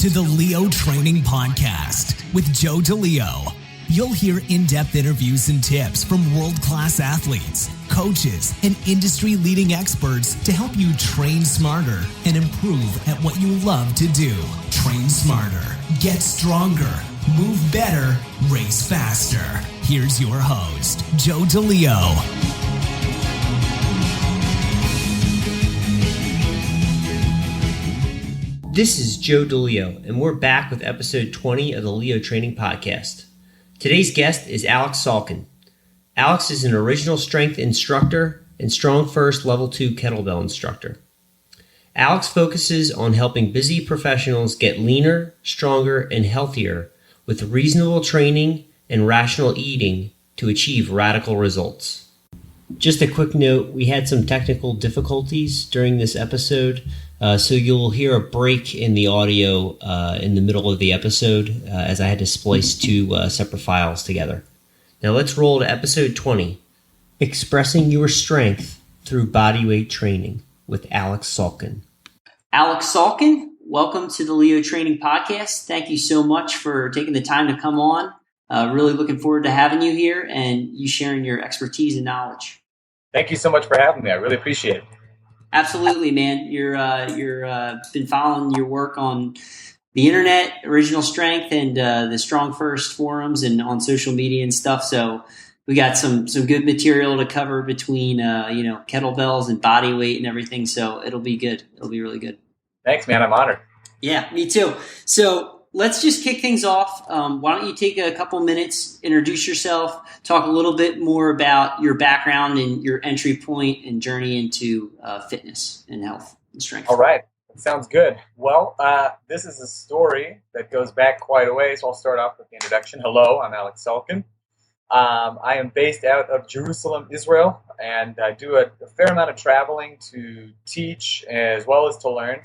to the Leo Training Podcast with Joe DeLeo. You'll hear in-depth interviews and tips from world-class athletes, coaches, and industry-leading experts to help you train smarter and improve at what you love to do. Train smarter, get stronger, move better, race faster. Here's your host, Joe DeLeo. This is Joe DeLeo, and we're back with episode 20 of the Leo Training Podcast. Today's guest is Aleks Salkin. Aleks is an original strength instructor and Strong First Level 2 kettlebell instructor. Aleks focuses on helping busy professionals get leaner, stronger, and healthier with reasonable training and rational eating to achieve radical results. Just a quick note, we had some technical difficulties during this episode, so you'll hear a break in the audio in the middle of the episode as I had to splice two separate files together. Now let's roll to episode 20, Expressing Your Strength Through Bodyweight Training with Aleks Salkin. Aleks Salkin, welcome to the Leo Training Podcast. Thank you so much for taking the time to come on. Really looking forward to having you here and you sharing your expertise and knowledge. Thank you so much for having me. I really appreciate it. Absolutely, man. You're been following your work on the internet, Original Strength, and the Strong First forums and on social media and stuff. So we got some good material to cover between kettlebells and body weight and everything. So it'll be good. It'll be really good. Thanks, man. I'm honored. Yeah, me too. So let's just kick things off. Why don't you take a couple minutes, introduce yourself, talk a little bit more about your background and your entry point and journey into fitness and health and strength. All right. That sounds good. Well, this is a story that goes back quite a way, so I'll start off with the introduction. Hello, I'm Aleks Salkin. I am based out of Jerusalem, Israel, and I do a fair amount of traveling to teach as well as to learn.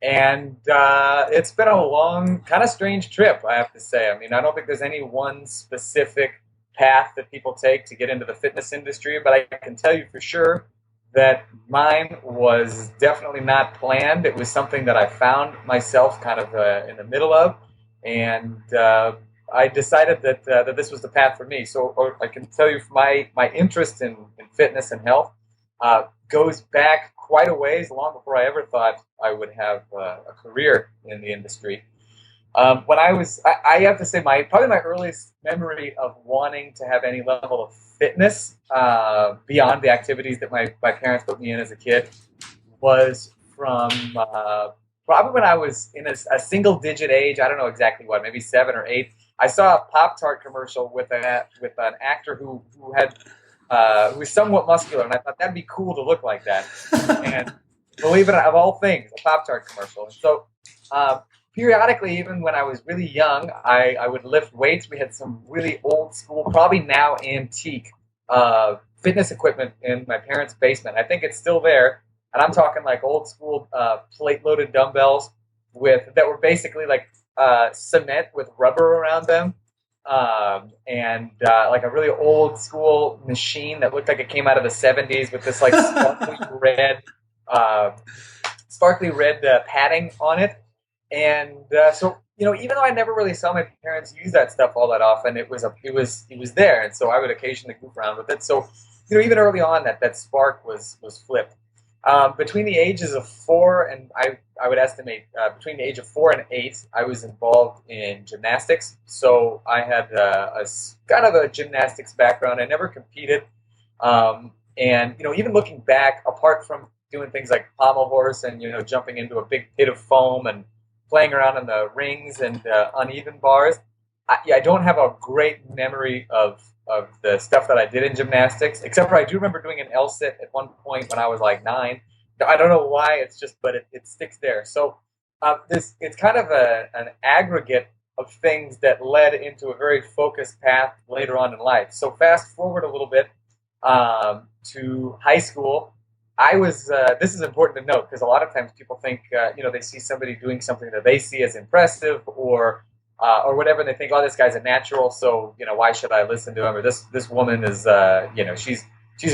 And it's been a long, kind of strange trip, I have to say. I mean, I don't think there's any one specific path that people take to get into the fitness industry, but I can tell you for sure that mine was definitely not planned. It was something that I found myself kind of in the middle of, and I decided that this was the path for me. So I can tell you my interest in fitness and health goes back quite a ways, long before I ever thought I would have a career in the industry. When I have to say, probably my earliest memory of wanting to have any level of fitness beyond the activities that my parents put me in as a kid was from probably when I was in a single-digit age. I don't know exactly what, maybe 7 or 8. I saw a Pop-Tart commercial with an actor who was somewhat muscular, and I thought that'd be cool to look like that. And believe it, of all things, a Pop-Tart commercial. And so periodically, even when I was really young, I would lift weights. We had some really old school, probably now antique, fitness equipment in my parents' basement. I think it's still there, and I'm talking like old school plate-loaded dumbbells that were basically like cement with rubber around them. And like a really old school machine that looked like it came out of the 70s with this like sparkly red padding on it. And so, even though I never really saw my parents use that stuff all that often, it was there. And so I would occasionally goof around with it. So, even early on that spark was flipped. Between the ages of 4 and I would estimate between the age of 4 and 8, I was involved in gymnastics. So I had a kind of a gymnastics background. I never competed. And, even looking back, apart from doing things like pommel horse and, jumping into a big pit of foam and playing around in the rings and uneven bars, I don't have a great memory of the stuff that I did in gymnastics, except for I do remember doing an L-sit at one point when I was like 9. I don't know why, but it sticks there. So it's kind of an aggregate of things that led into a very focused path later on in life. So fast forward a little bit to high school. I was, this is important to note because a lot of times people think, they see somebody doing something that they see as impressive or whatever, and they think, oh, this guy's a natural, so, why should I listen to him? Or this woman is, she's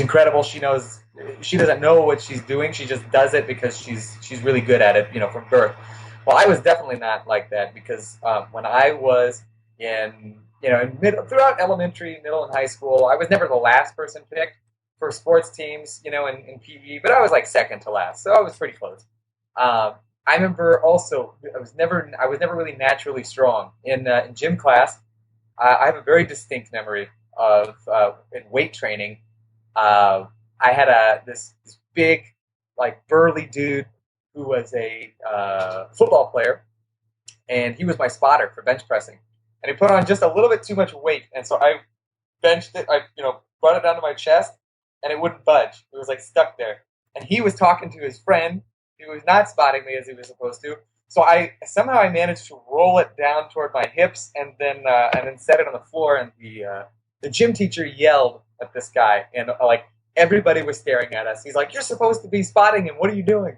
incredible. She doesn't know what she's doing. She just does it because she's really good at it, from birth. Well, I was definitely not like that because when I was throughout elementary, middle, and high school, I was never the last person picked for sports teams, in PE, but I was like second to last, so I was pretty close. I remember also I was never really naturally strong in gym class. I have a very distinct memory of in weight training. I had this big, like, burly dude who was a football player, and he was my spotter for bench pressing. And he put on just a little bit too much weight, and so I benched it. I brought it down to my chest, and it wouldn't budge. It was like stuck there. And he was talking to his friend, who was not spotting me as he was supposed to. So I managed to roll it down toward my hips, and then set it on the floor. And the gym teacher yelled at this guy, and like everybody was staring at us. He's like, "You're supposed to be spotting him. What are you doing?"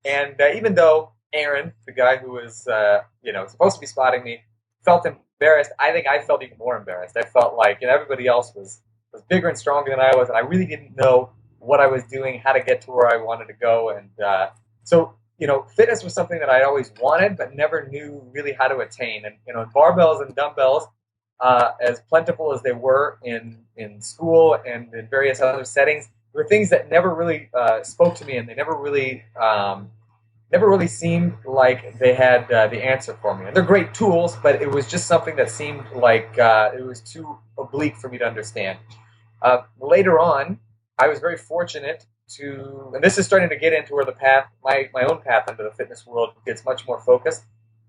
And even though Aaron, the guy who was supposed to be spotting me, felt embarrassed, I think I felt even more embarrassed. I felt like everybody else was bigger and stronger than I was, and I really didn't know what I was doing, how to get to where I wanted to go. And so fitness was something that I always wanted, but never knew really how to attain. And barbells and dumbbells, as plentiful as they were in school and in various other settings, were things that never really spoke to me, and they never really seemed like they had the answer for me. And they're great tools, but it was just something that seemed like it was too oblique for me to understand. Later on, I was very fortunate to, and this is starting to get into where the path, my own path into the fitness world gets much more focused.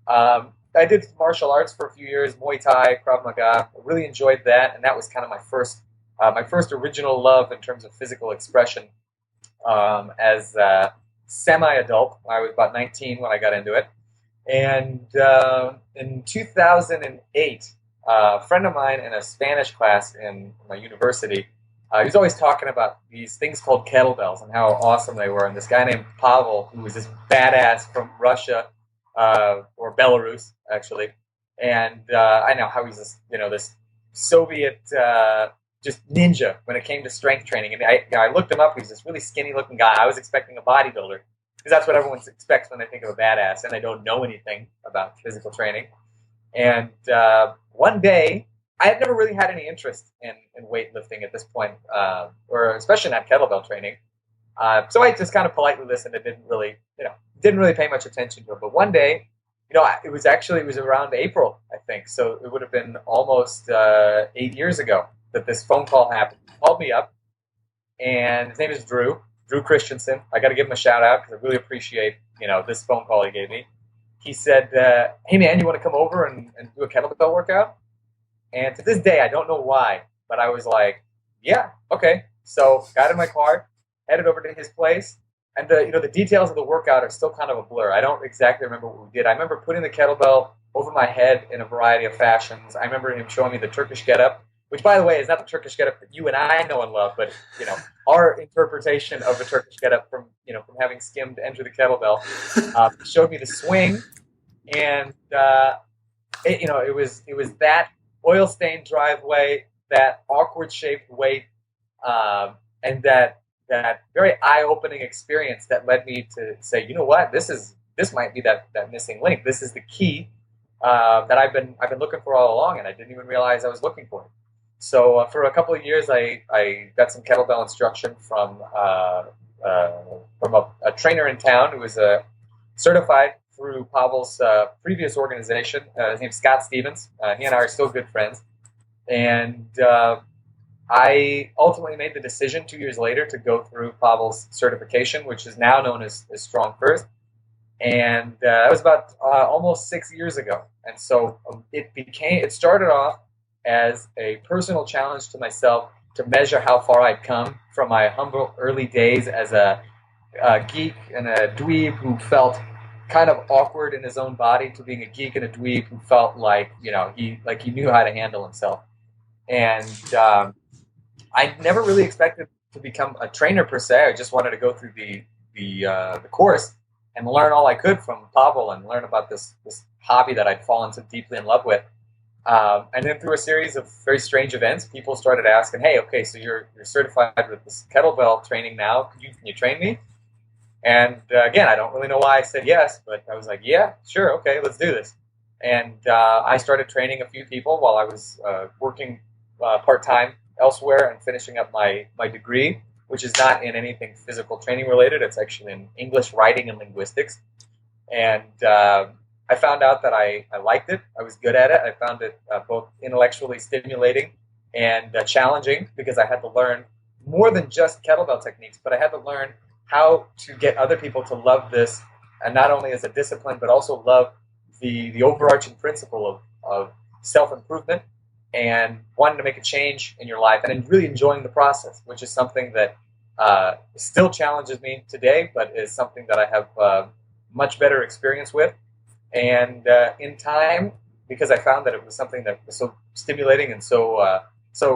I did martial arts for a few years, Muay Thai, Krav Maga. I really enjoyed that, and that was kind of my first original love in terms of physical expression as semi-adult. I was about 19 when I got into it. And in 2008, a friend of mine in a Spanish class in my university, he was always talking about these things called kettlebells and how awesome they were. And this guy named Pavel, who was this badass from Russia, or Belarus, actually. And I know how he's this Soviet just ninja when it came to strength training. And I looked him up. He's this really skinny-looking guy. I was expecting a bodybuilder, because that's what everyone expects when they think of a badass, and they don't know anything about physical training. And one day, I had never really had any interest in weightlifting at this point, or especially not kettlebell training. So I just kind of politely listened and didn't really pay much attention to it. But one day, it was around April, I think. So it would have been almost 8 years ago that this phone call happened. He called me up, and his name is Drew Christensen. I got to give him a shout out because I really appreciate, this phone call he gave me. He said, "Hey man, you want to come over and do a kettlebell workout?" And to this day, I don't know why, but I was like, "Yeah, okay." So got in my car, headed over to his place, and the details of the workout are still kind of a blur. I don't exactly remember what we did. I remember putting the kettlebell over my head in a variety of fashions. I remember him showing me the Turkish getup, which, by the way, is not the Turkish getup that you and I know and love, but our interpretation of the Turkish getup from having skimmed Enter the Kettlebell. Showed me the swing, and it was that oil stained driveway, that awkward shaped weight, and that very eye opening experience that led me to say, you know what, this might be that missing link. This is the key that I've been looking for all along, and I didn't even realize I was looking for it. So for a couple of years, I got some kettlebell instruction from a trainer in town who was certified through Pavel's previous organization. His name's Scott Stevens. He and I are still good friends. And I ultimately made the decision 2 years later to go through Pavel's certification, which is now known as Strong First. And that was about almost 6 years ago. And so it started off as a personal challenge to myself to measure how far I'd come from my humble early days as a geek and a dweeb who felt kind of awkward in his own body, to being a geek and a dweeb who felt like he knew how to handle himself. And I never really expected to become a trainer per se. I just wanted to go through the course and learn all I could from Pavel and learn about this hobby that I'd fallen so deeply in love with. And then through a series of very strange events, people started asking, "Hey, okay, so you're certified with this kettlebell training now. Can you train me?" And again, I don't really know why I said yes, but I was like, yeah, sure, okay, let's do this. And I started training a few people while I was working part-time elsewhere and finishing up my degree, which is not in anything physical training related. It's actually in English writing and linguistics. And I found out that I liked it. I was good at it. I found it both intellectually stimulating and challenging because I had to learn more than just kettlebell techniques, but I had to learn how to get other people to love this, and not only as a discipline, but also love the overarching principle of self-improvement and wanting to make a change in your life and really enjoying the process, which is something that still challenges me today, but is something that I have much better experience with. And in time, because I found that it was something that was so stimulating and so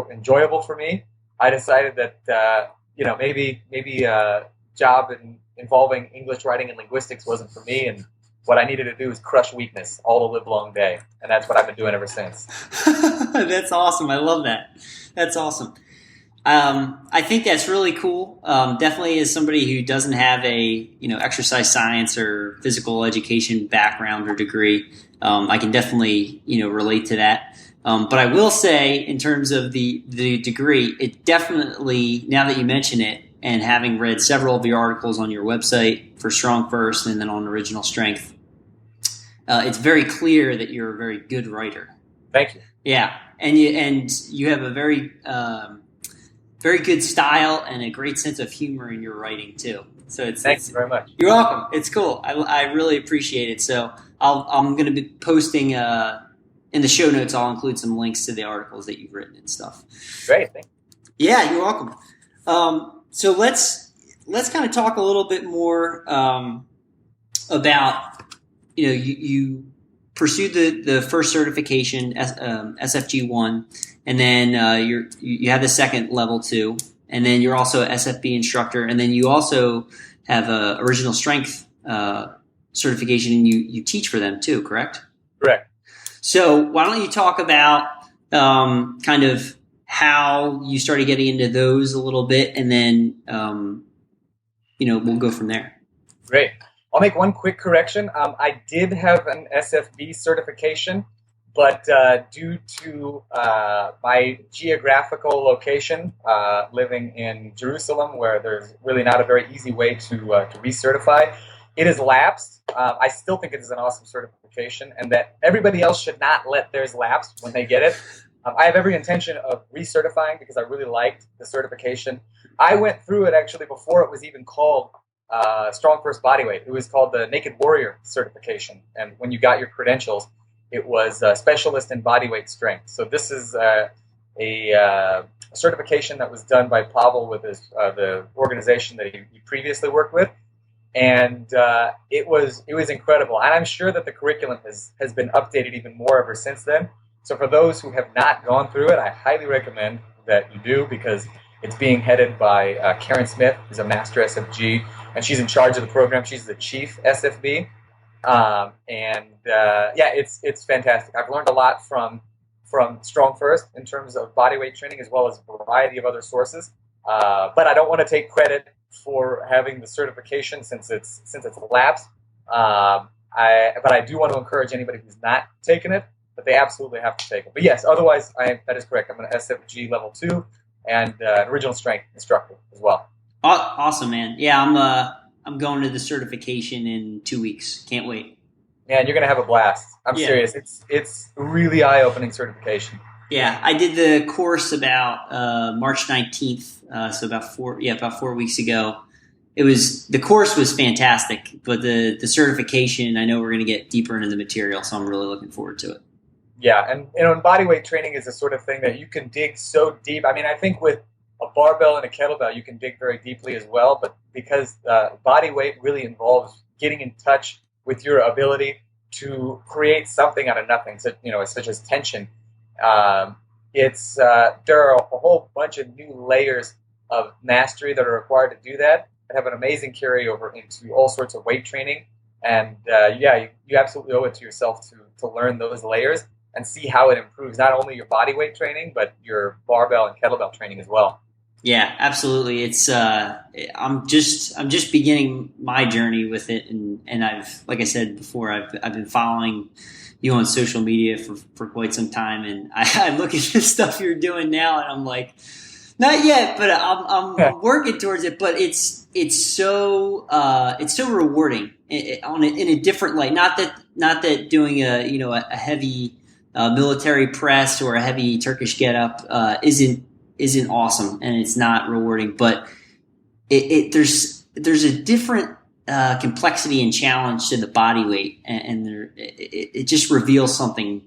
enjoyable for me, I decided that maybe job involving English writing and linguistics wasn't for me, and what I needed to do is crush weakness all the live long day, and that's what I've been doing ever since. That's awesome. I love that. That's awesome. I think that's really cool. Definitely, as somebody who doesn't have a exercise science or physical education background or degree, I can definitely relate to that. But I will say, in terms of the degree, it definitely, now that you mention it, and having read several of your articles on your website for Strong First and then on Original Strength, it's very clear that you're a very good writer. Thank you. Yeah, and you have a very very good style and a great sense of humor in your writing too. So thanks very much. You're welcome. It's cool. I really appreciate it. So I'm going to be posting in the show notes. I'll include some links to the articles that you've written and stuff. Great. Thank you. Yeah, you're welcome. So let's kind of talk a little bit more about you pursued the first certification, SFG1, and then you have the second level 2, and then you're also an SFB instructor, and then you also have a original strength certification, and you teach for them too, correct? Correct. So why don't you talk about kind of how you started getting into those a little bit, and then we'll go from there. Great. I'll make one quick correction. I did have an SFB certification, but due to my geographical location, living in Jerusalem, where there's really not a very easy way to recertify, it has lapsed. I still think it is an awesome certification, and that everybody else should not let theirs lapse when they get it. I have every intention of recertifying because I really liked the certification. I went through it actually before it was even called Strong First Bodyweight. It was called the Naked Warrior certification. And when you got your credentials, it was Specialist in Bodyweight Strength. So this is a certification that was done by Pavel with the organization that he previously worked with. And it was incredible. And I'm sure that the curriculum has been updated even more ever since then. So for those who have not gone through it, I highly recommend that you do, because it's being headed by Karen Smith, who's a master SFG, and she's in charge of the program. She's the chief SFB. It's fantastic. I've learned a lot from Strong First in terms of bodyweight training, as well as a variety of other sources. But I don't want to take credit for having the certification since it's lapsed. But I do want to encourage anybody who's not taken it, that they absolutely have to take it. But yes, otherwise, that is correct. I'm an SFG level 2 and an original strength instructor as well. Awesome, man. Yeah, I'm going to the certification in 2 weeks. Can't wait. Man, you're going to have a blast. I'm serious. It's really eye-opening certification. Yeah, I did the course about March 19th, so about 4 weeks ago. The course was fantastic, but the certification, I know we're going to get deeper into the material, so I'm really looking forward to it. Yeah, and bodyweight training is the sort of thing that you can dig so deep. I mean, I think with a barbell and a kettlebell, you can dig very deeply as well, but because bodyweight really involves getting in touch with your ability to create something out of nothing, so, such as tension, there are a whole bunch of new layers of mastery that are required to do that have an amazing carryover into all sorts of weight training. And you absolutely owe it to yourself to learn those layers and see how it improves not only your body weight training, but your barbell and kettlebell training as well. Yeah, absolutely. It's I'm just beginning my journey with it, and I've, like I said before, I've been following you on social media for quite some time, and I look at the stuff you're doing now, and I'm like, not yet, but I'm working towards it. But it's so rewarding in a different light. Not that doing a heavy military press or a heavy Turkish getup isn't awesome and it's not rewarding, but there's a different complexity and challenge to the body weight, and it just reveals something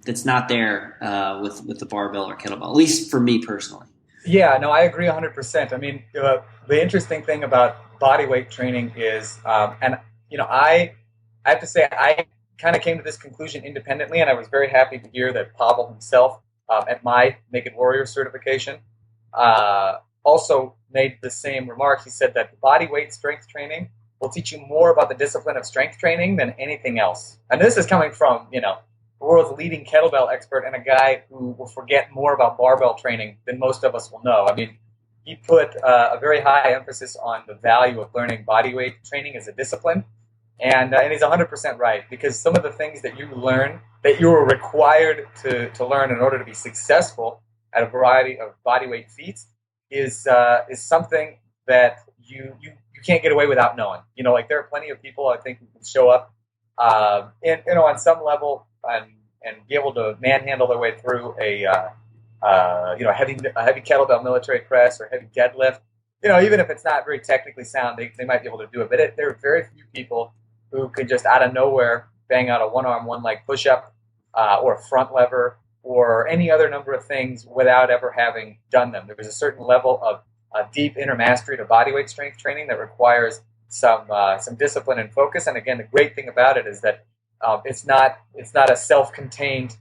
that's not there with the barbell or kettlebell, at least for me personally. Yeah, no, I agree 100%. I mean, the interesting thing about body weight training is, and I have to say, I kind of came to this conclusion independently, and I was very happy to hear that Pavel himself, at my Naked Warrior certification, also made the same remark. He said that body weight strength training will teach you more about the discipline of strength training than anything else. And this is coming from, the world's leading kettlebell expert and a guy who will forget more about barbell training than most of us will know. I mean, he put a very high emphasis on the value of learning body weight training as a discipline. And he's 100% right, because some of the things that you learn, that you are required to learn in order to be successful at a variety of bodyweight feats, is something that you can't get away without knowing. Like there are plenty of people I think who can show up, on some level and be able to manhandle their way through a heavy kettlebell military press or heavy deadlift. Even if it's not very technically sound, they might be able to do it. But there are very few people who could just out of nowhere bang out a one-arm, one-leg push-up or a front lever or any other number of things without ever having done them. There's a certain level of deep inner mastery to bodyweight strength training that requires some discipline and focus. And again, the great thing about it is that it's not a self-contained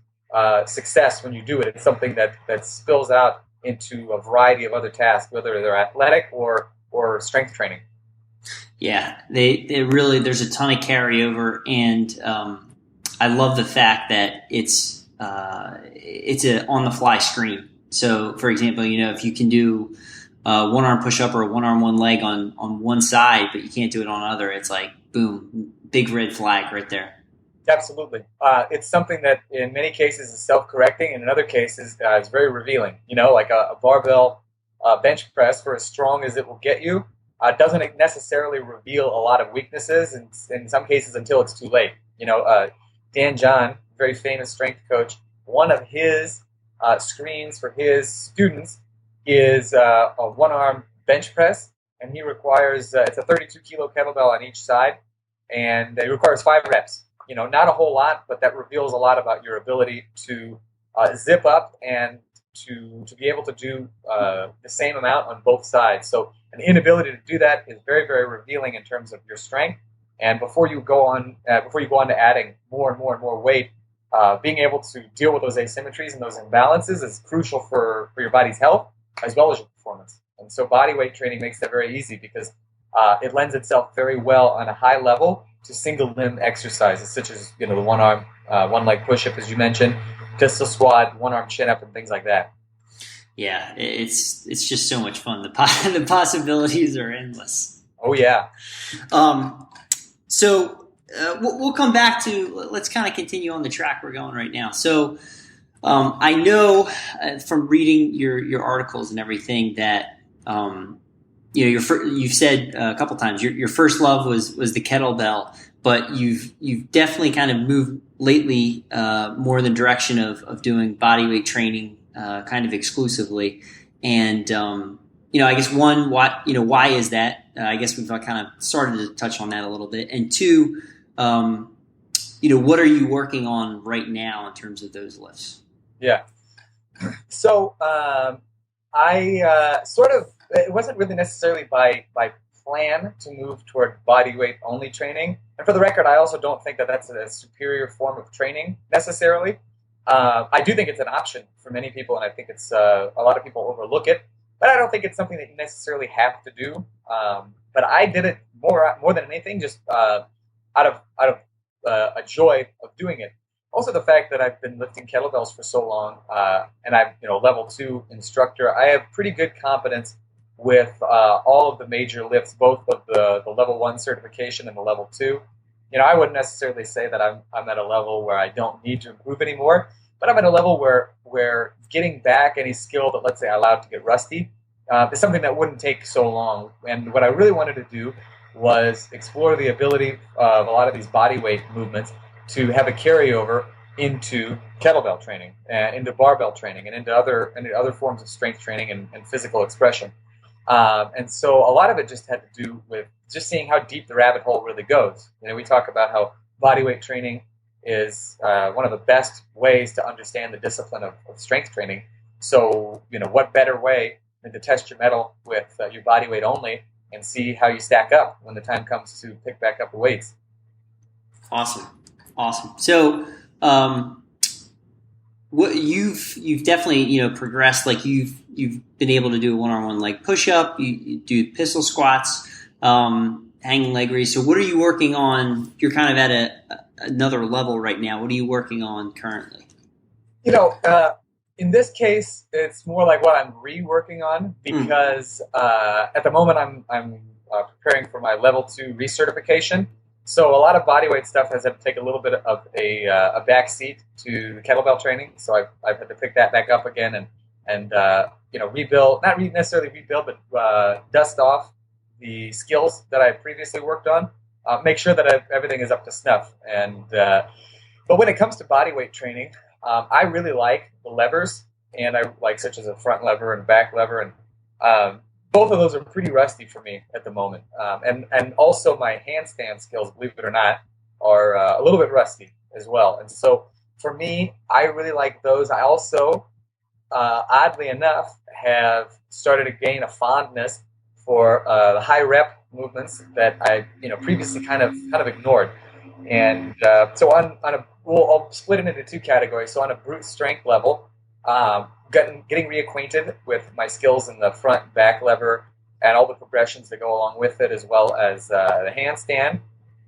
success when you do it. It's something that spills out into a variety of other tasks, whether they're athletic or strength training. Yeah, they really, there's a ton of carryover, and I love the fact that it's a on the fly stream. So, for example, if you can do one arm push up or a one arm one leg on one side, but you can't do it on other, it's like boom, big red flag right there. Absolutely, it's something that in many cases is self-correcting, and in other cases is very revealing. Like a barbell bench press, for as strong as it will get you, doesn't necessarily reveal a lot of weaknesses, and in some cases until it's too late. Dan John, very famous strength coach, one of his screens for his students is a one-arm bench press, and he requires it's a 32-kilo kettlebell on each side, and it requires 5 reps. Not a whole lot, but that reveals a lot about your ability to zip up and to be able to do the same amount on both sides. So an inability to do that is very, very revealing in terms of your strength. And before you go on to adding more and more and more weight, being able to deal with those asymmetries and those imbalances is crucial for your body's health as well as your performance. And so body weight training makes that very easy because it lends itself very well on a high level to single limb exercises such as the one arm, one leg push up, as you mentioned, pistol squat, one arm chin up, and things like that. Yeah, it's just so much fun. The possibilities are endless. Oh yeah. So we'll come back to, let's kind of continue on the track we're going right now. So I know from reading your articles and everything that you've said a couple times your first love was the kettlebell, but you've definitely kind of moved lately more in the direction of doing bodyweight training kind of exclusively. And I guess one, why is that? I guess we've kind of started to touch on that a little bit. And two, what are you working on right now in terms of those lifts? Yeah. So I it wasn't really necessarily by plan to move toward body weight only training. And for the record, I also don't think that that's a superior form of training necessarily. I do think it's an option for many people, and I think it's a lot of people overlook it. But I don't think it's something that you necessarily have to do. But I did it more than anything, just out of a joy of doing it. Also, the fact that I've been lifting kettlebells for so long, and I'm level 2 instructor, I have pretty good confidence with all of the major lifts, both of the level 1 certification and the level 2. I wouldn't necessarily say that I'm at a level where I don't need to improve anymore, but I'm at a level where getting back any skill that, let's say, I allowed to get rusty is something that wouldn't take so long. And what I really wanted to do was explore the ability of a lot of these body weight movements to have a carryover into kettlebell training, into barbell training, and into other forms of strength training and physical expression. And so a lot of it just had to do with just seeing how deep the rabbit hole really goes. We talk about how bodyweight training is one of the best ways to understand the discipline of strength training. So, what better way than to test your mettle with your bodyweight only and see how you stack up when the time comes to pick back up the weights. Awesome. So, what you've definitely progressed. Like you've been able to do a one-on-one leg push-up. You do pistol squats, hanging leg raise. So, what are you working on? You're kind of at another level right now. What are you working on currently? In this case, it's more like what I'm reworking on because at the moment I'm preparing for my level 2 recertification. So a lot of bodyweight stuff has had to take a little bit of a back seat to the kettlebell training. So I've had to pick that back up again and rebuild, not necessarily rebuild, but dust off the skills that I previously worked on. Make sure that everything is up to snuff. But when it comes to bodyweight training, I really like the levers, and I like such as a front lever and back lever, and both of those are pretty rusty for me at the moment. And also my handstand skills, believe it or not, are a little bit rusty as well. And so for me, I really like those. I also, oddly enough, have started to gain a fondness for the high rep movements that I previously kind of ignored. And so I'll split it into two categories. So on a brute strength level, getting reacquainted with my skills in the front, back lever, and all the progressions that go along with it, as well as the handstand,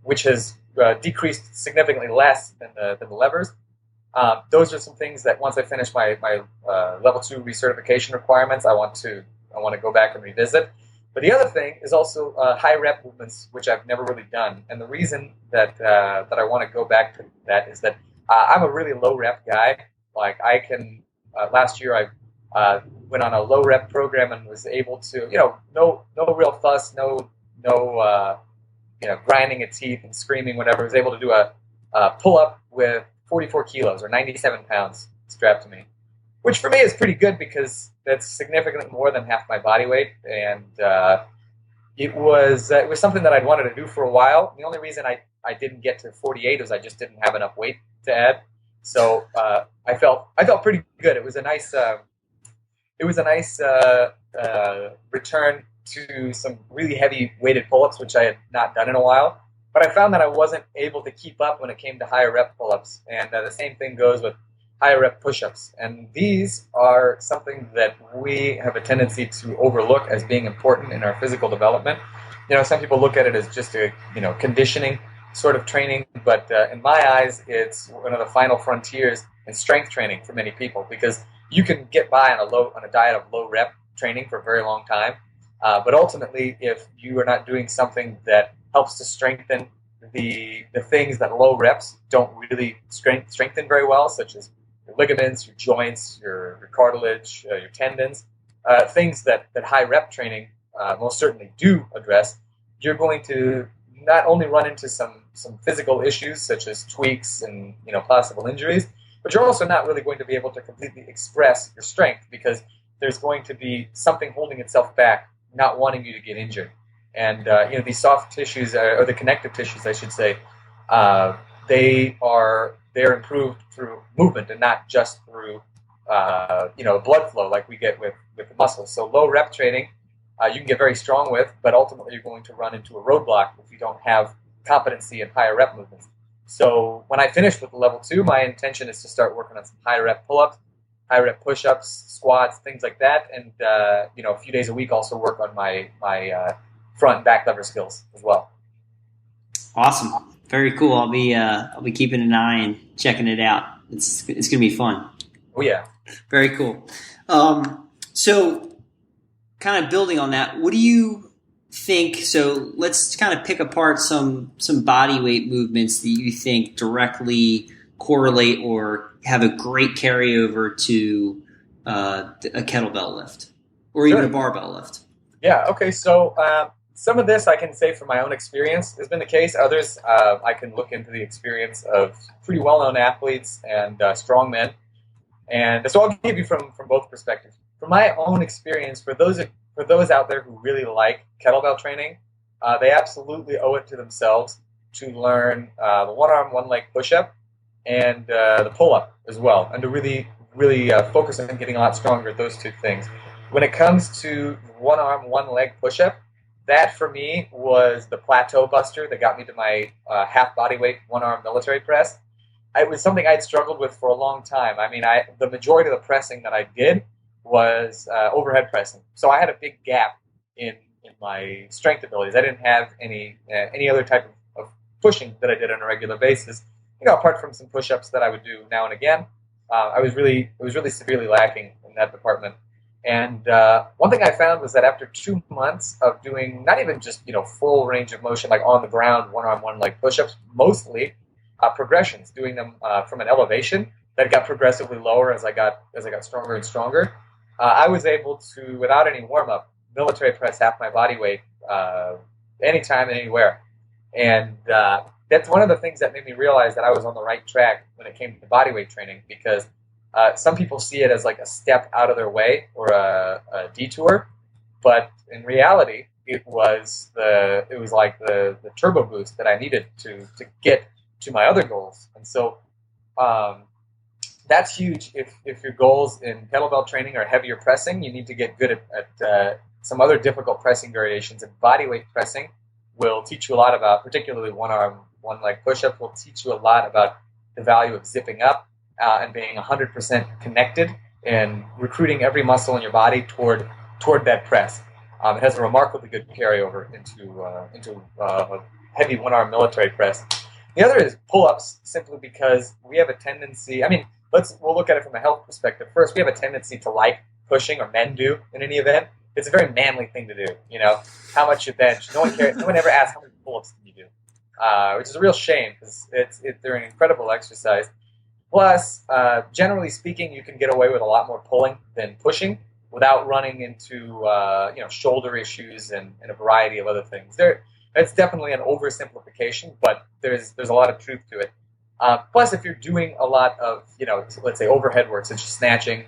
which has decreased significantly less than the levers. Those are some things that once I finish my level 2 recertification requirements, I want to go back and revisit. But the other thing is also high rep movements, which I've never really done. And the reason that I want to go back to that is that I'm a really low rep guy. Like I can, last year I went on a low rep program and was able to, no real fuss, no grinding of teeth and screaming, whatever. I was able to do a pull up with 44 kilos or 97 pounds strapped to me, which for me is pretty good because that's significantly more than half my body weight. And it was something that I'd wanted to do for a while. The only reason I didn't get to 48 is I just didn't have enough weight to add. So I felt pretty good. It was a nice return to some really heavy weighted pull-ups, which I had not done in a while. But I found that I wasn't able to keep up when it came to higher rep pull-ups, and the same thing goes with higher rep push-ups. And these are something that we have a tendency to overlook as being important in our physical development. Some people look at it as just a conditioning sort of training, but in my eyes, it's one of the final frontiers in strength training for many people, because you can get by on a diet of low rep training for a very long time, but ultimately, if you are not doing something that helps to strengthen the things that low reps don't really strengthen very well, such as your ligaments, your joints, your cartilage, your tendons, things that high rep training most certainly do address, you're going to not only run into some physical issues such as tweaks and possible injuries, but you're also not really going to be able to completely express your strength because there's going to be something holding itself back, not wanting you to get injured. And these soft tissues or the connective tissues, I should say, they're improved through movement and not just through blood flow like we get with the muscles. So low rep training you can get very strong with, but ultimately you're going to run into a roadblock if you don't have competency in higher rep movements. So when I finish with the level 2, my intention is to start working on some high rep pull-ups, high rep push-ups, squats, things like that, and a few days a week also work on my front and back lever skills as well. Awesome, very cool. I'll be keeping an eye and checking it out. It's gonna be fun. Oh yeah, very cool. So kind of building on that, what do you think? So let's kind of pick apart some body weight movements that you think directly correlate or have a great carryover to a kettlebell lift or even a barbell lift. Yeah. Okay. So some of this I can say from my own experience has been the case. Others I can look into the experience of pretty well-known athletes and strong men. And so I'll give you from both perspectives. From my own experience, for those out there who really like kettlebell training, they absolutely owe it to themselves to learn the one-arm, one-leg push-up and the pull-up as well, and to really focus on getting a lot stronger at those two things. When it comes to one-arm, one-leg push-up, that for me was the plateau buster that got me to my half body weight one-arm military press. It was something I'd struggled with for a long time. I mean, the majority of the pressing that I did was overhead pressing. So I had a big gap in my strength abilities. I didn't have any other type of pushing that I did on a regular basis. Apart from some push-ups that I would do now and again, it was really severely lacking in that department. And one thing I found was that after 2 months of doing not even just full range of motion, like on the ground, one-arm, one-leg push-ups, mostly progressions, doing them from an elevation that got progressively lower as I got stronger and stronger. I was able to, without any warm-up, military press half my body weight anytime and anywhere. And that's one of the things that made me realize that I was on the right track when it came to bodyweight training, because some people see it as like a step out of their way or a detour, but in reality, it was like the turbo boost that I needed to get to my other goals. And so that's huge. If your goals in kettlebell training are heavier pressing, you need to get good at some other difficult pressing variations. And bodyweight pressing will teach you a lot about, particularly one-arm, one-leg push-up, will teach you a lot about the value of zipping up and being 100% connected and recruiting every muscle in your body toward that press. It has a remarkably good carryover into heavy one-arm military press. The other is pull-ups, simply because we have a tendency. I mean, we'll look at it from a health perspective first. We have a tendency to like pushing, or men do in any event. It's a very manly thing to do. How much you bench. No one cares. No one ever asks how many pull-ups can you do, which is a real shame because they're an incredible exercise. Plus, generally speaking, you can get away with a lot more pulling than pushing without running into shoulder issues and a variety of other things. It's definitely an oversimplification, but there's a lot of truth to it. Plus, if you're doing a lot of let's say overhead work, such as snatching,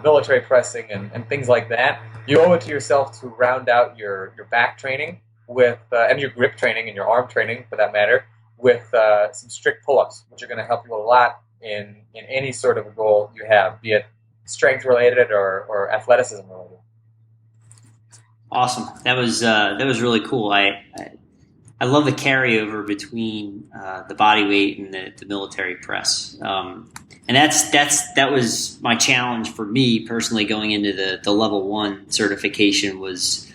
military pressing, and things like that, you owe it to yourself to round out your back training with and your grip training and your arm training, for that matter, with some strict pull-ups, which are going to help you a lot in any sort of a goal you have, be it strength related or athleticism related. Awesome. That was really cool. I love the carryover between the body weight and the military press. And that was my challenge for me personally going into the level 1 certification was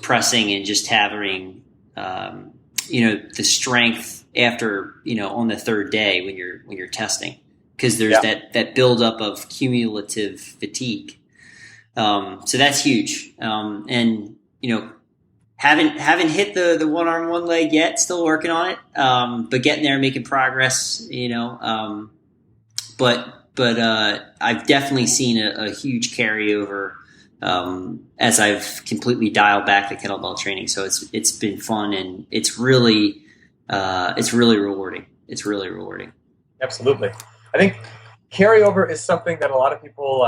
pressing and just having the strength after on the third day when you're testing, because there's that buildup of cumulative fatigue. So that's huge. And haven't hit the one arm, one leg yet. Still working on it. But getting there, making progress. But I've definitely seen a huge carryover as I've completely dialed back the kettlebell training. So it's been fun, and it's really rewarding. It's really rewarding. Absolutely. I think carryover is something that a lot of people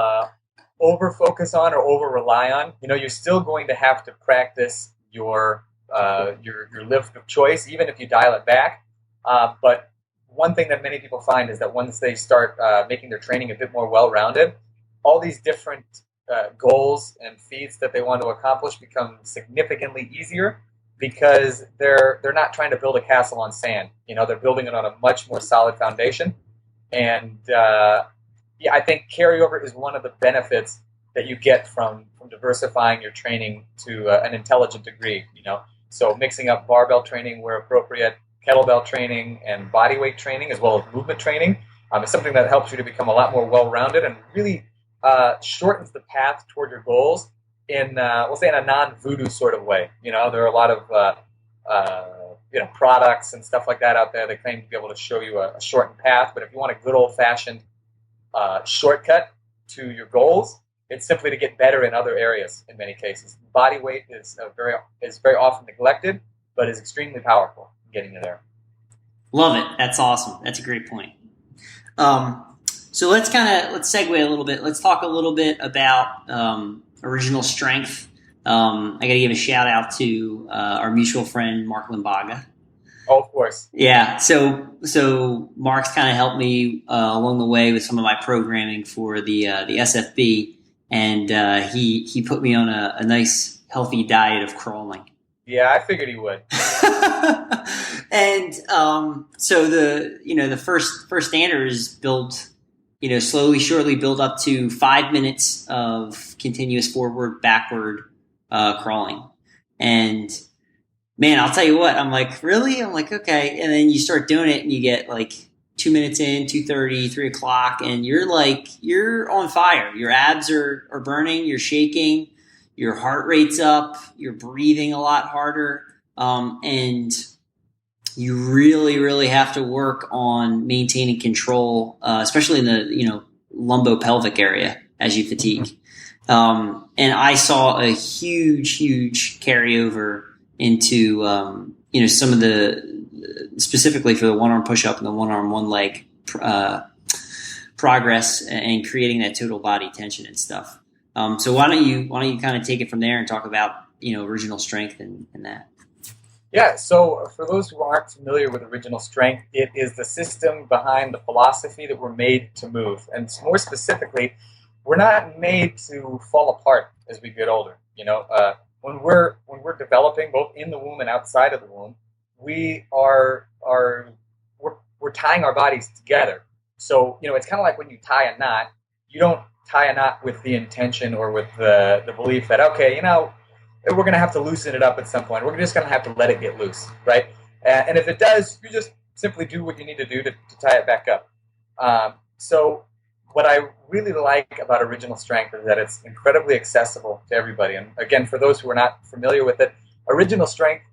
over focus on or over rely on. You're still going to have to practice your lift of choice, even if you dial it back. But one thing that many people find is that once they start making their training a bit more well-rounded, all these different goals and feats that they want to accomplish become significantly easier, because they're not trying to build a castle on sand. They're building it on a much more solid foundation. And I think carryover is one of the benefits that you get from diversifying your training to an intelligent degree. So mixing up barbell training where appropriate, kettlebell training, and bodyweight training, as well as movement training, is something that helps you to become a lot more well-rounded and really shortens the path toward your goals in we'll say in a non-voodoo sort of way. There are a lot of products and stuff like that out there that claim to be able to show you a shortened path. But if you want a good old-fashioned shortcut to your goals, it's simply to get better in other areas. In many cases, body weight is very often neglected, but is extremely powerful in getting you there. Love it. That's awesome. That's a great point. So let's segue a little bit. Let's talk a little bit about original strength. I got to give a shout out to our mutual friend Mark Limbaga. Oh, of course. Yeah. So Mark's kind of helped me along the way with some of my programming for the SFB, and he put me on a nice healthy diet of crawling. Yeah, I figured he would. And so the first standard is built, surely build up to 5 minutes of continuous forward, backward crawling. And man, I'll tell you what, I'm like, really? I'm like, okay. And then you start doing it and you get like 2 minutes in, 2:30, 3 o'clock, and you're on fire. Your abs are burning, you're shaking, your heart rate's up, you're breathing a lot harder. And you really, really have to work on maintaining control, especially in the, lumbopelvic area as you fatigue. And I saw a huge carryover into, some of specifically for the one arm push up and the one arm, one leg, progress and creating that total body tension and stuff. So why don't you kind of take it from there and talk about, original strength and that? Yeah, so for those who aren't familiar with original strength, it is the system behind the philosophy that we're made to move. And more specifically, we're not made to fall apart as we get older. When we're developing, both in the womb and outside of the womb, we're tying our bodies together. So, it's kind of like when you tie a knot. You don't tie a knot with the intention or with the belief that, okay, we're going to have to loosen it up at some point. We're just going to have to let it get loose, right? And if it does, you just simply do what you need to do to tie it back up. So what I really like about original strength is that it's incredibly accessible to everybody. And again, for those who are not familiar with it, original strength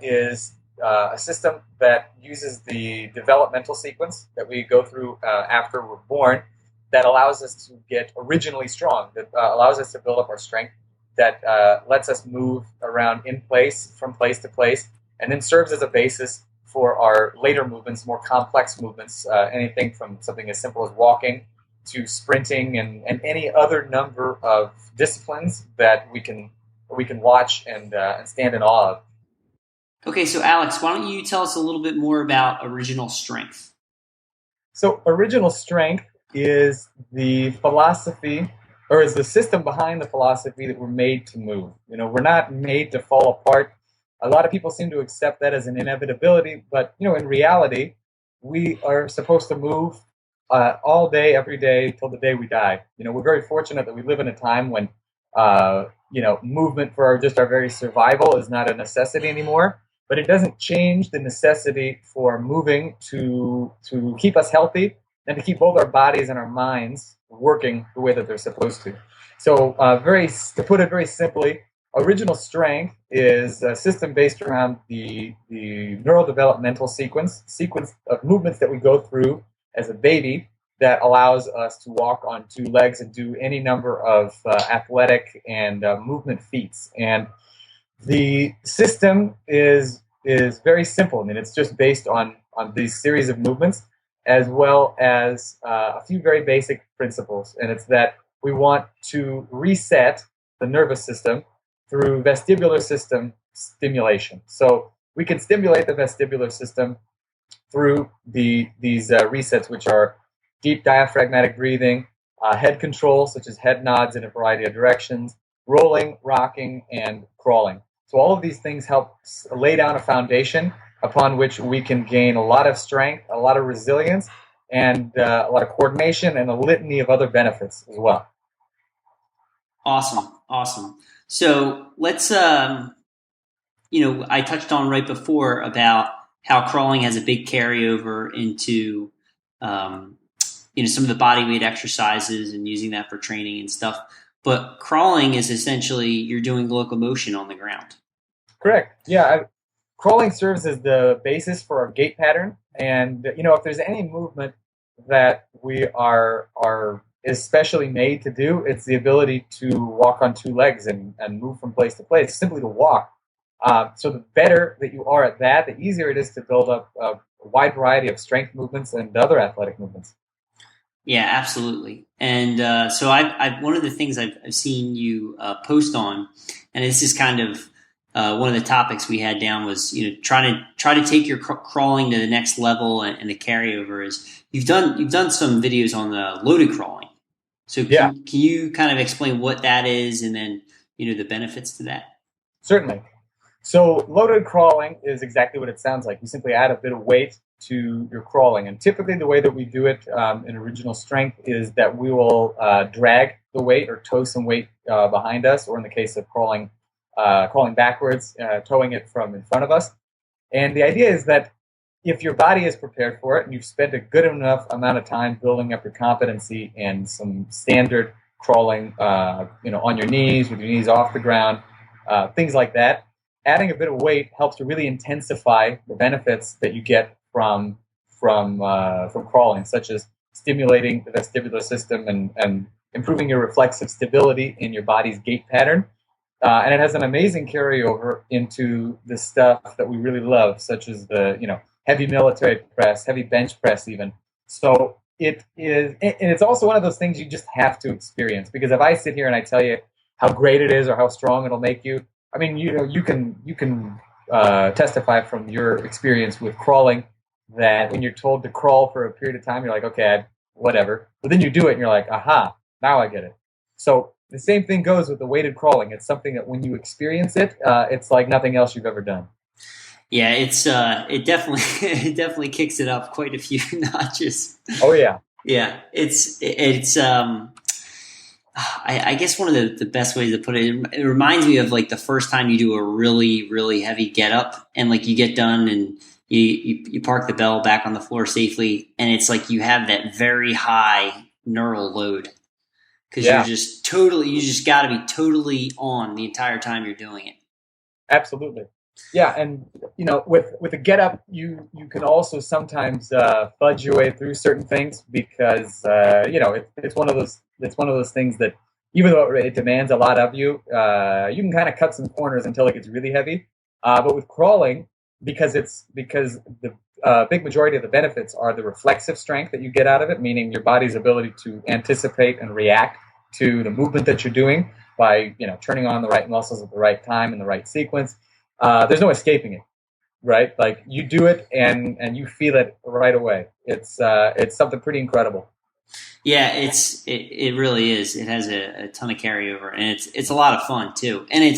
is a system that uses the developmental sequence that we go through after we're born that allows us to get originally strong, that allows us to build up our strength, that lets us move around in place, from place to place, and then serves as a basis for our later movements, more complex movements, anything from something as simple as walking to sprinting and any other number of disciplines that we can watch and stand in awe of. Okay, so Aleks, why don't you tell us a little bit more about original strength? So original strength is the philosophy, or is the system behind the philosophy that we're made to move. We're not made to fall apart. A lot of people seem to accept that as an inevitability, but in reality, we are supposed to move all day, every day, till the day we die. We're very fortunate that we live in a time when movement for our very survival is not a necessity anymore. But it doesn't change the necessity for moving to keep us healthy and to keep both our bodies and our minds working the way that they're supposed to. So to put it very simply, original strength is a system based around the neurodevelopmental sequence of movements that we go through as a baby that allows us to walk on two legs and do any number of athletic and movement feats. And the system is very simple. I mean, it's just based on these series of movements, as well as a few very basic principles. And it's that we want to reset the nervous system through vestibular system stimulation. So we can stimulate the vestibular system through these resets, which are deep diaphragmatic breathing, head control, such as head nods in a variety of directions, rolling, rocking, and crawling. So all of these things help lay down a foundation upon which we can gain a lot of strength, a lot of resilience, and a lot of coordination, and a litany of other benefits as well. Awesome. So let's, I touched on right before about how crawling has a big carryover into, some of the body weight exercises and using that for training and stuff. but crawling is essentially you're doing locomotion on the ground. Correct. Yeah, crawling serves as the basis for our gait pattern, and if there's any movement that we are especially made to do, it's the ability to walk on two legs and move from place to place, simply to walk. So the better that you are at that, the easier it is to build up a wide variety of strength movements and other athletic movements. Yeah, absolutely. And so I've one of the things I've seen you post on, and this is kind of one of the topics we had down was try to take your crawling to the next level, and the carryover is you've done some videos on the loaded crawling. So can you kind of explain what that is, and then the benefits to that? Certainly. So loaded crawling is exactly what it sounds like. You simply add a bit of weight to your crawling. And typically the way that we do it in original strength is that we will drag the weight or tow some weight behind us, or in the case of crawling backwards, towing it from in front of us. And the idea is that if your body is prepared for it and you've spent a good enough amount of time building up your competency in some standard crawling, on your knees, with your knees off the ground, things like that, adding a bit of weight helps to really intensify the benefits that you get from crawling, such as stimulating the vestibular system and improving your reflexive stability in your body's gait pattern. And it has an amazing carryover into the stuff that we really love, such as the heavy military press, heavy bench press even. So it is, and it's also one of those things you just have to experience, because if I sit here and I tell you how great it is or how strong it'll make you, I mean, you can testify from your experience with crawling that when you're told to crawl for a period of time, you're like, okay, whatever. But then you do it and you're like, aha, now I get it. So the same thing goes with the weighted crawling. It's something that when you experience it, it's like nothing else you've ever done. Yeah, it definitely kicks it up quite a few notches. Oh yeah. Yeah, it's I guess one of the best ways to put it reminds me of like the first time you do a really, really heavy get up, and like you get done and you park the bell back on the floor safely, and it's like you have that very high neural load because you just got to be totally on the entire time you're doing it. Absolutely. Yeah, and with a get up, you can also sometimes fudge your way through certain things because it's one of those things that even though it demands a lot of you, you can kind of cut some corners until it gets really heavy. But with crawling, because the big majority of the benefits are the reflexive strength that you get out of it, meaning your body's ability to anticipate and react to the movement that you're doing by turning on the right muscles at the right time in the right sequence. There's no escaping it, right? Like you do it and you feel it right away. It's something pretty incredible. Yeah, it really is. It has a ton of carryover, and it's a lot of fun too. And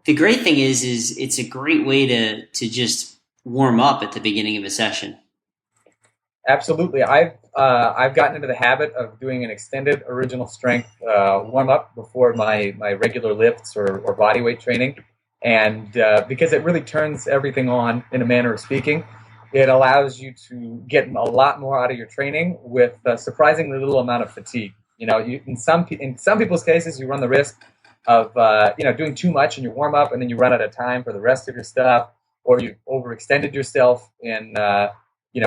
the great thing is it's a great way to just warm up at the beginning of a session. Absolutely. I've gotten into the habit of doing an extended original strength warm up before my regular lifts or bodyweight training. And because it really turns everything on in a manner of speaking, it allows you to get a lot more out of your training with a surprisingly little amount of fatigue. In some people's cases, you run the risk of doing too much in your warm up, and then you run out of time for the rest of your stuff, or you overextended yourself in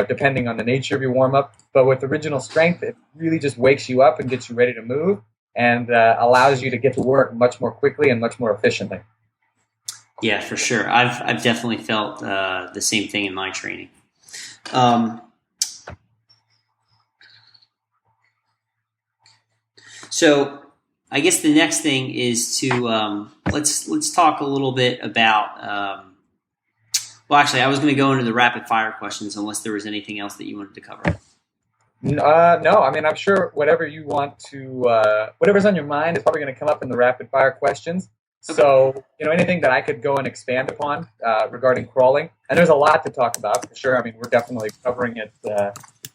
depending on the nature of your warm up. But with original strength, it really just wakes you up and gets you ready to move, and allows you to get to work much more quickly and much more efficiently. Yeah, for sure. I've definitely felt the same thing in my training. So I guess the next thing is to let's talk a little bit about. Well, actually, I was going to go into the rapid fire questions unless there was anything else that you wanted to cover. No, I mean, I'm sure whatever you want to, whatever's on your mind is probably going to come up in the rapid fire questions. Okay. So, anything that I could go and expand upon regarding crawling, and there's a lot to talk about for sure. I mean, we're definitely covering it,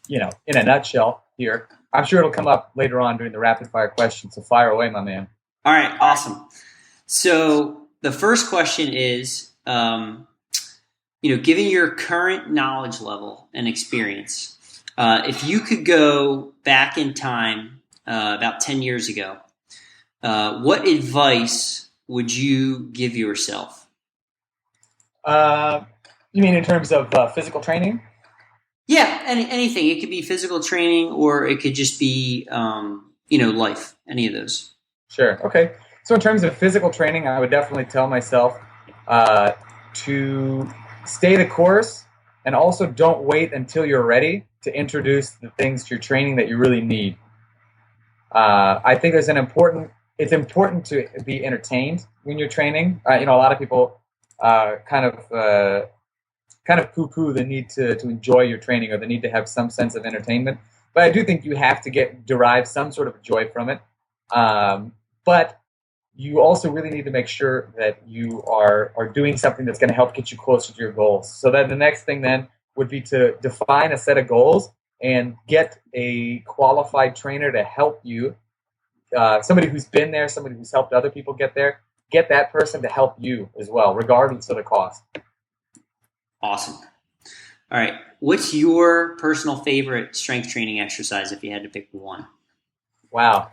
in a nutshell here. I'm sure it'll come up later on during the rapid fire questions. So fire away, my man. All right, awesome. So the first question is, given your current knowledge level and experience, if you could go back in time about 10 years ago, what advice would you give yourself? You mean in terms of physical training? Yeah, anything. It could be physical training, or it could just be, life. Any of those. Sure. Okay. So in terms of physical training, I would definitely tell myself to stay the course, and also don't wait until you're ready to introduce the things to your training that you really need. I think it's important to be entertained when you're training. A lot of people kind of poo-poo the need to enjoy your training, or the need to have some sense of entertainment. But I do think you have to derive some sort of joy from it. But you also really need to make sure that you are doing something that's going to help get you closer to your goals. So that the next thing then would be to define a set of goals and get a qualified trainer to help you, somebody who's been there, somebody who's helped other people get there. Get that person to help you as well, regardless of the cost. Awesome. All right. What's your personal favorite strength training exercise if you had to pick one? Wow.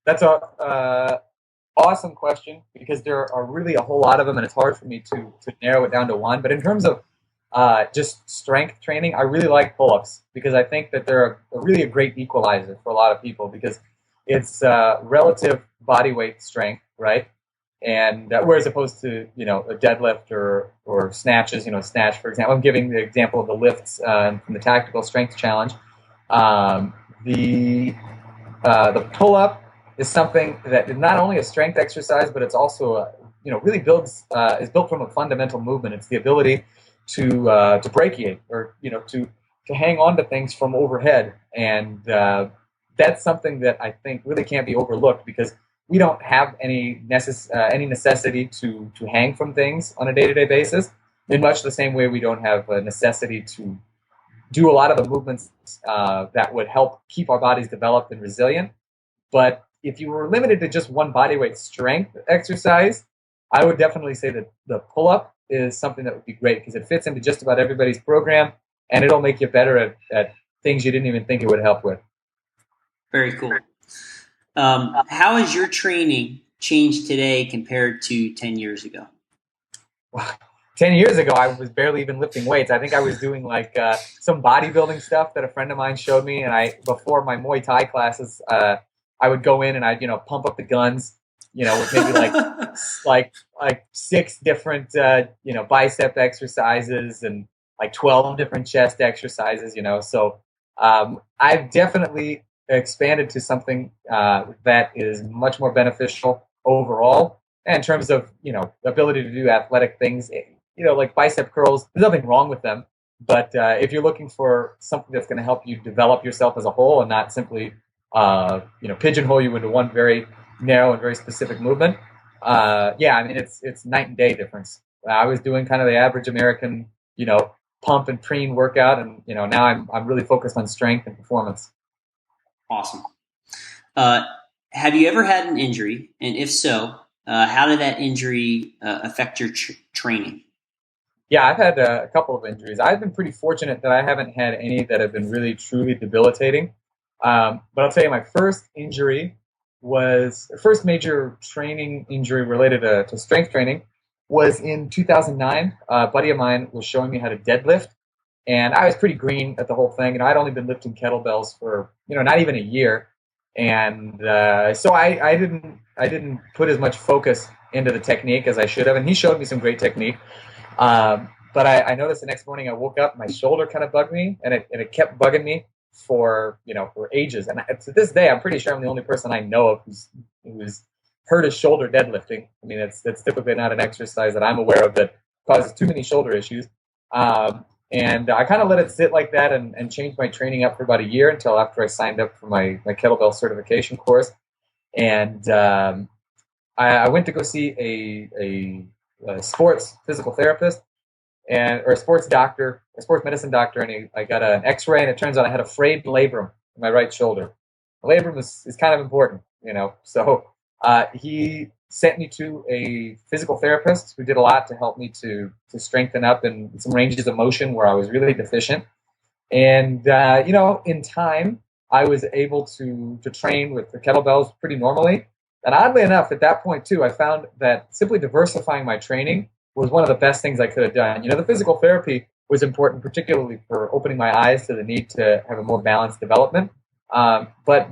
That's a awesome question, because there are really a whole lot of them, and it's hard for me to narrow it down to one. But in terms of just strength training, I really like pull-ups, because I think that they're really a great equalizer for a lot of people, because it's relative body weight strength, right? And whereas opposed to a deadlift or snatches, snatch, for example. I'm giving the example of the lifts from the Tactical Strength Challenge. The pull-up is something that is not only a strength exercise, but it's also really is built from a fundamental movement. It's the ability to brachiate, or to hang on to things from overhead, and that's something that I think really can't be overlooked, because we don't have any necessity to hang from things on a day-to-day basis, in much the same way we don't have a necessity to do a lot of the movements that would help keep our bodies developed and resilient. But if you were limited to just one bodyweight strength exercise, I would definitely say that the pull-up is something that would be great, because it fits into just about everybody's program, and it'll make you better at things you didn't even think it would help with. Very cool. How has your training changed today compared to 10 years ago? 10 years ago, I was barely even lifting weights. I think I was doing some bodybuilding stuff that a friend of mine showed me. And before my Muay Thai classes, I would go in and I'd, pump up the guns, with maybe like 6 different, bicep exercises, and like 12 different chest exercises, So I've definitely expanded to something that is much more beneficial overall. And in terms of, the ability to do athletic things, like bicep curls, there's nothing wrong with them. But if you're looking for something that's going to help you develop yourself as a whole, and not simply, pigeonhole you into one very narrow and very specific movement, it's night and day difference. I was doing kind of the average American, pump and preen workout, and now I'm really focused on strength and performance. Awesome. Have you ever had an injury? And if so, how did that injury affect your training? Yeah, I've had a couple of injuries. I've been pretty fortunate that I haven't had any that have been really, truly debilitating. But I'll tell you, my first major training injury related to strength training was in 2009. A buddy of mine was showing me how to deadlift. And I was pretty green at the whole thing. I'd only been lifting kettlebells for, not even a year. And so I didn't put as much focus into the technique as I should have. And he showed me some great technique. But I noticed the next morning I woke up, my shoulder kind of bugged me, and it kept bugging me for ages. And to this day, I'm pretty sure I'm the only person I know of who's hurt his shoulder deadlifting. I mean, it's typically not an exercise that I'm aware of that causes too many shoulder issues. And I kind of let it sit like that and changed my training up for about a year, until after I signed up for my kettlebell certification course. And I went to go see a sports physical therapist or a sports doctor, a sports medicine doctor, and I got an x-ray, and it turns out I had a frayed labrum in my right shoulder. The labrum is kind of important, So he sent me to a physical therapist who did a lot to help me to strengthen up in some ranges of motion where I was really deficient. And, in time, I was able to train with the kettlebells pretty normally. And oddly enough, at that point too, I found that simply diversifying my training was one of the best things I could have done. The physical therapy was important, particularly for opening my eyes to the need to have a more balanced development. But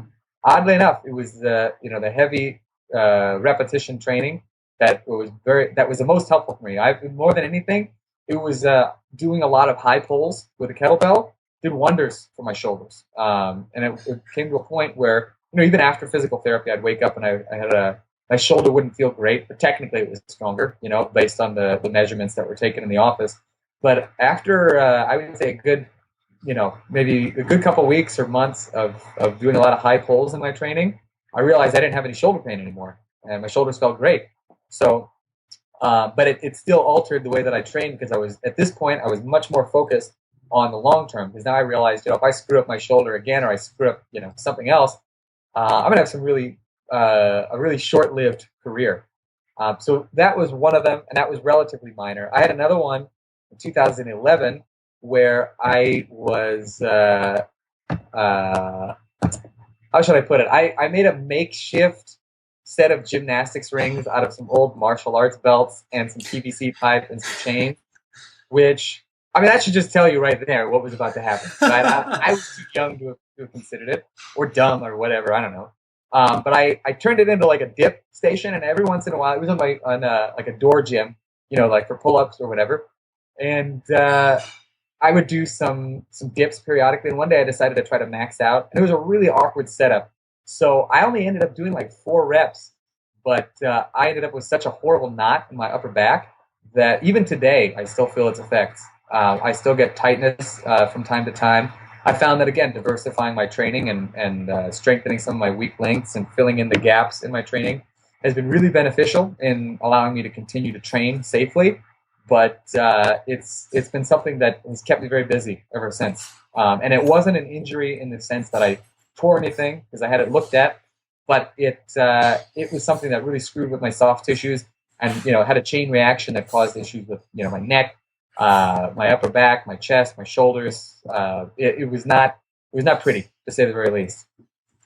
oddly enough, it was the heavy repetition training that was the most helpful for me. More than anything, it was doing a lot of high pulls with a kettlebell did wonders for my shoulders. And it came to a point where, even after physical therapy, I'd wake up and I had my shoulder wouldn't feel great, but technically it was stronger, based on the measurements that were taken in the office. But after, I would say maybe a good couple weeks or months of doing a lot of high pulls in my training, I realized I didn't have any shoulder pain anymore, and my shoulders felt great. So, but it still altered the way that I trained, because at this point, I was much more focused on the long term, because now I realized, if I screw up my shoulder again, or I screw up, something else, I'm going to have a really short-lived career. So that was one of them, and that was relatively minor. I had another one in 2011 where I was, how should I put it? I made a makeshift set of gymnastics rings out of some old martial arts belts and some PVC pipe and some chain, which, that should just tell you right there what was about to happen. I was too young to have considered it, or dumb, or whatever, I don't know. But I turned it into like a dip station, and every once in a while, it was on like a door gym, like for pull-ups or whatever. And I would do some dips periodically. And one day I decided to try to max out, and it was a really awkward setup. So I only ended up doing like 4 reps, but I ended up with such a horrible knot in my upper back that even today I still feel its effects. I still get tightness from time to time. I found that, again, diversifying my training and strengthening some of my weak links and filling in the gaps in my training has been really beneficial in allowing me to continue to train safely. But it's been something that has kept me very busy ever since. And it wasn't an injury in the sense that I tore anything, because I had it looked at, but it was something that really screwed with my soft tissues, and had a chain reaction that caused issues with my neck, my upper back, my chest, my shoulders. It was not pretty, to say the very least.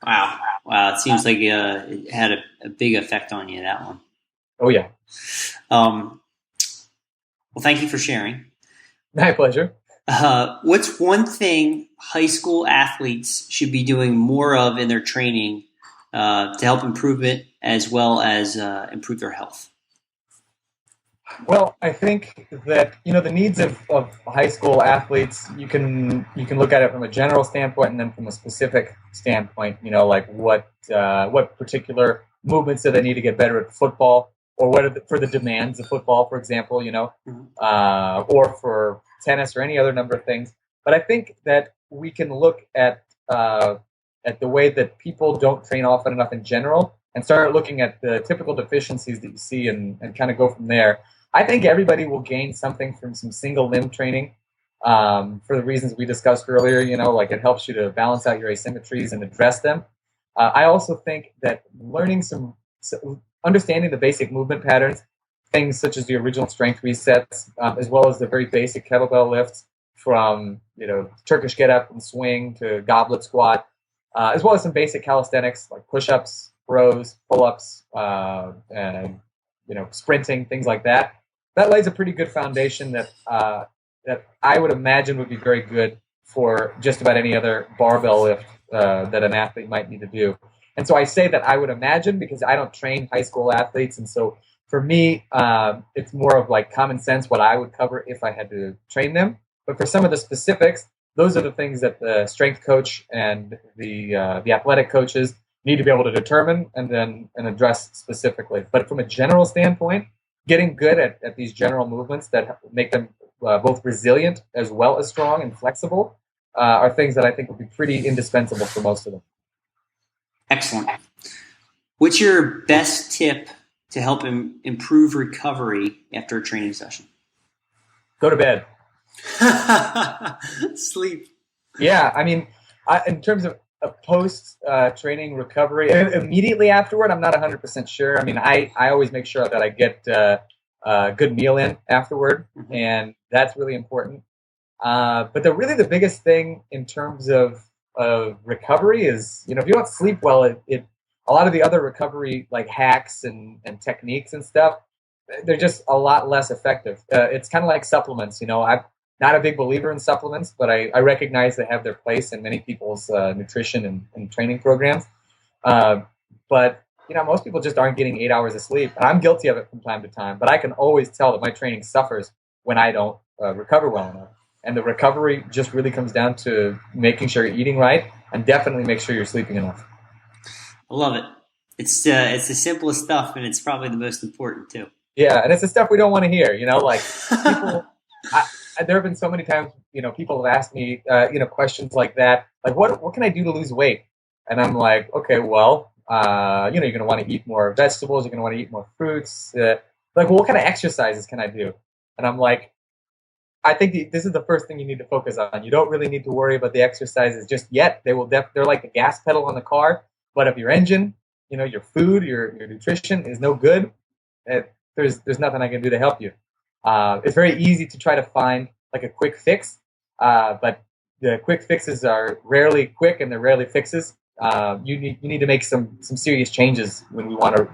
Wow! It seems like it had a big effect on you, that one. Oh yeah. Well, thank you for sharing. My pleasure. What's one thing high school athletes should be doing more of in their training to help improve it, as well as improve their health? Well, I think that the needs of high school athletes, you can look at it from a general standpoint and then from a specific standpoint. Like what particular movements do they need to get better at football, or what are for the demands of football, for example. Or for tennis or any other number of things. But I think that we can look at the way that people don't train often enough in general, and start looking at the typical deficiencies that you see, and kind of go from there. I think everybody will gain something from some single limb training, for the reasons we discussed earlier. Like it helps you to balance out your asymmetries and address them. I also think that understanding the basic movement patterns, things such as the original strength resets, as well as the very basic kettlebell lifts, from Turkish get up and swing to goblet squat, as well as some basic calisthenics like push-ups, rows, pull-ups, and sprinting, things like that. That lays a pretty good foundation that I would imagine would be very good for just about any other barbell lift that an athlete might need to do. And so I say that I would imagine, because I don't train high school athletes, and so for me, it's more of like common sense what I would cover if I had to train them. But for some of the specifics, those are the things that the strength coach and the athletic coaches need to be able to determine and address specifically. But from a general standpoint, getting good at these general movements that make them both resilient as well as strong and flexible are things that I think would be pretty indispensable for most of them. Excellent. What's your best tip to help improve recovery after a training session? Go to bed. Sleep. Yeah, in terms of a post-training recovery, immediately afterward, I'm not 100% sure. I always make sure that I get a good meal in afterward, and that's really important. But the biggest thing in terms of recovery is, if you don't sleep well, a lot of the other recovery like hacks and techniques and stuff, they're just a lot less effective. It's kind of like supplements. I'm not a big believer in supplements, but I recognize they have their place in many people's nutrition and training programs. But most people just aren't getting 8 hours of sleep, and I'm guilty of it from time to time. But I can always tell that my training suffers when I don't recover well enough. And the recovery just really comes down to making sure you're eating right, and definitely make sure you're sleeping enough. I love it. It's the simplest stuff, and it's probably the most important too. Yeah, and it's the stuff we don't want to hear. Like people. There have been so many times, people have asked me, questions like that, like what can I do to lose weight? And I'm like, okay, well, you're going to want to eat more vegetables. You're going to want to eat more fruits. Well, what kind of exercises can I do? And I'm like, I think this is the first thing you need to focus on. You don't really need to worry about the exercises just yet. They're like the gas pedal on the car. But if your engine, your food, your nutrition is no good, there's nothing I can do to help you. It's very easy to try to find like a quick fix, but the quick fixes are rarely quick and they're rarely fixes. You need to make some serious changes when we want to,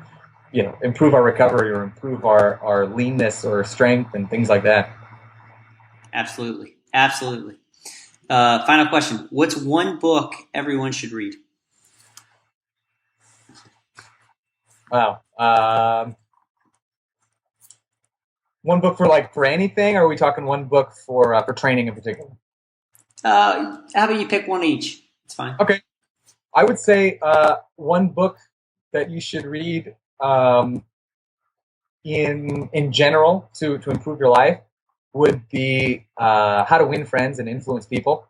improve our recovery or improve our leanness or strength and things like that. Absolutely. Final question. What's one book everyone should read? Wow. One book for anything, or are we talking one book for training in particular? How about you pick one each? It's fine. Okay. I would say one book that you should read in general to improve your life would be How to Win Friends and Influence People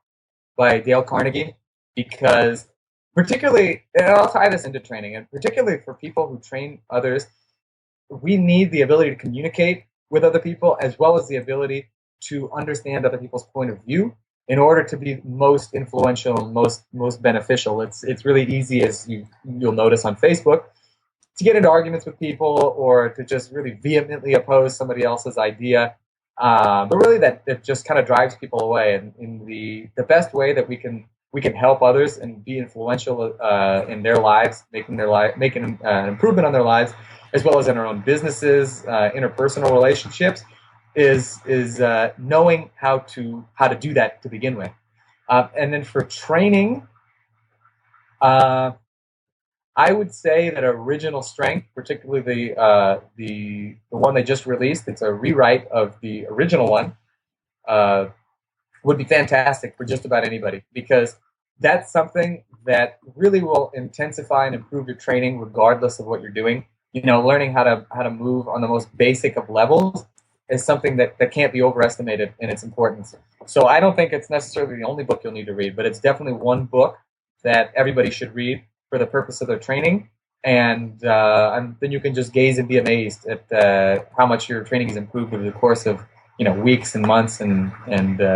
by Dale Carnegie, because particularly, and I'll tie this into training, and particularly for people who train others, we need the ability to communicate with other people as well as the ability to understand other people's point of view in order to be most influential and most beneficial. It's really easy, as you'll notice on Facebook, to get into arguments with people or to just really vehemently oppose somebody else's idea. But really that just kind of drives people away. And in the best way that we can help others and be influential in their lives, making an improvement on their lives, as well as in our own businesses, interpersonal relationships, is knowing how to do that to begin with. And then for training, I would say that Original Strength, particularly the one they just released, it's a rewrite of the original one, would be fantastic for just about anybody, because that's something that really will intensify and improve your training regardless of what you're doing. Learning how to move on the most basic of levels is something that can't be overestimated in its importance. So I don't think it's necessarily the only book you'll need to read, but it's definitely one book that everybody should read for the purpose of their training. And then you can just gaze and be amazed at how much your training has improved over the course of weeks and months and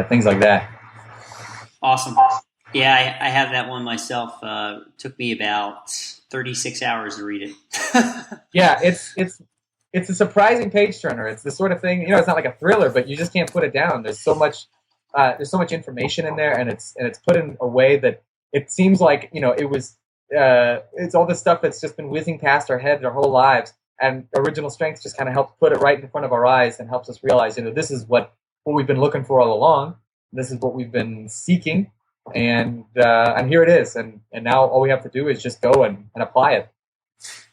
things like that. Awesome. Yeah, I have that one myself. Took me about 36 hours to read it. Yeah, it's a surprising page turner. It's the sort of thing, it's not like a thriller, but you just can't put it down. There's so much information in there, and it's put in a way that it seems like it's all this stuff that's just been whizzing past our heads our whole lives. And Original Strength just kind of helps put it right in front of our eyes and helps us realize, this is what we've been looking for all along. This is what we've been seeking. And here it is. And now all we have to do is just go and apply it.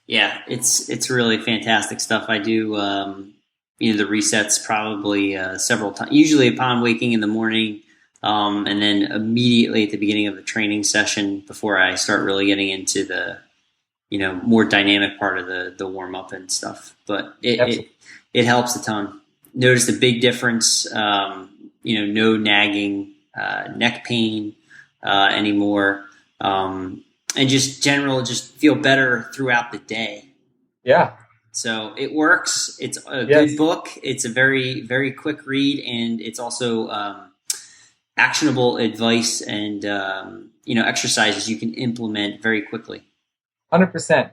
Yeah, it's really fantastic stuff. I do, the resets probably several times, usually upon waking in the morning, and then immediately at the beginning of the training session before I start really getting into the, more dynamic part of the warm up and stuff. But it helps a ton. Notice the big difference. No nagging neck pain anymore, and just feel better throughout the day. Yeah. So it works. It's a good book. It's a very, very quick read, and it's also actionable advice and exercises you can implement very quickly. 100%.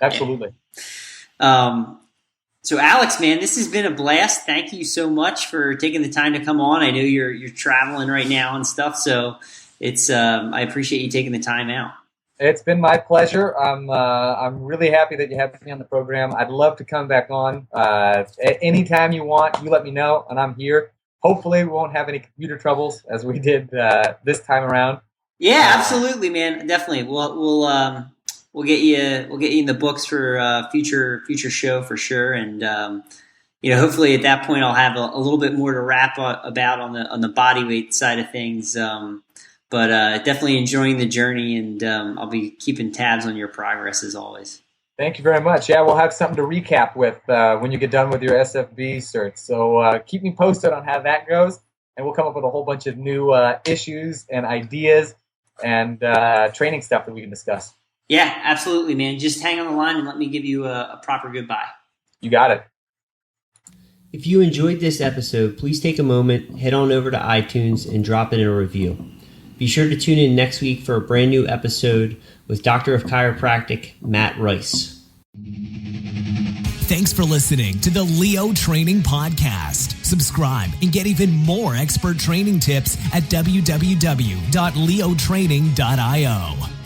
Absolutely. So Aleks, man, this has been a blast. Thank you so much for taking the time to come on. I know you're traveling right now and stuff. So It's I appreciate you taking the time out. It's been my pleasure. I'm really happy that you have me on the program. I'd love to come back on anytime you want. You let me know, and I'm here. Hopefully, we won't have any computer troubles as we did this time around. Yeah, absolutely, man. Definitely. We'll get you in the books for future show for sure. And hopefully at that point I'll have a little bit more to rap about on the bodyweight side of things. But definitely enjoying the journey, and I'll be keeping tabs on your progress as always. Thank you very much. Yeah, we'll have something to recap with when you get done with your SFB cert. So keep me posted on how that goes, and we'll come up with a whole bunch of new issues and ideas and training stuff that we can discuss. Yeah, absolutely, man. Just hang on the line and let me give you a proper goodbye. You got it. If you enjoyed this episode, please take a moment, head on over to iTunes, and drop it in a review. Be sure to tune in next week for a brand new episode with Doctor of Chiropractic, Matt Rice. Thanks for listening to the Leo Training Podcast. Subscribe and get even more expert training tips at www.leotraining.io.